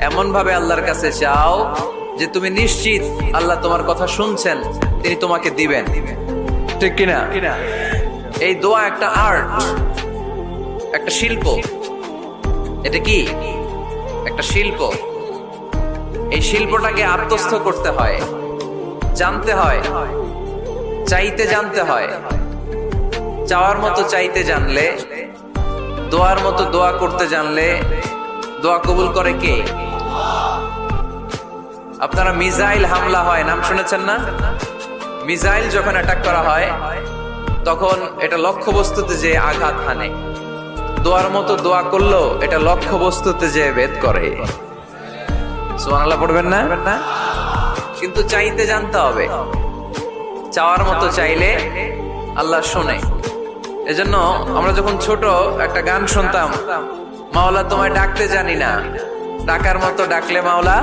এমন ভাবে আল্লাহর কাছে চাও যে তুমি নিশ্চিত আল্লাহ তোমার কথা শুনছেন, তিনি তোমাকে দিবেন। ঠিক কিনা? এই দোয়া একটা আর্ট, একটা শিল্প। এটা কি? একটা শিল্প। এই শিল্পটাকে আত্মস্থ করতে হয়, জানতে হয়, চাইতে জানতে হয়। চাওয়ার মতো চাইতে জানলে, দোয়ার মতো দোয়া করতে জানলে দোয়া কবুল করে কে? আপনারা মিসাইল হামলা হয় নাম শুনেছেন না? মিসাইল যখন অ্যাটাক করা হয় তখন এটা লক্ষ্যবস্তুতে যে আঘাত হানে। দোয়ার মতো দোয়া করলেও এটা লক্ষ্যবস্তুতে যে ভেদ করে। সুবহানাল্লাহ পড়বেন না? কিন্তু চাইতে জানতে হবে। চাওয়ার মতো চাইলে আল্লাহ শোনে। এজন্য আমরা যখন ছোট একটা গান শুনতাম, মাওলা তোমায় ডাকতে জানি না, ডাকার মতো ডাকলে মাওলা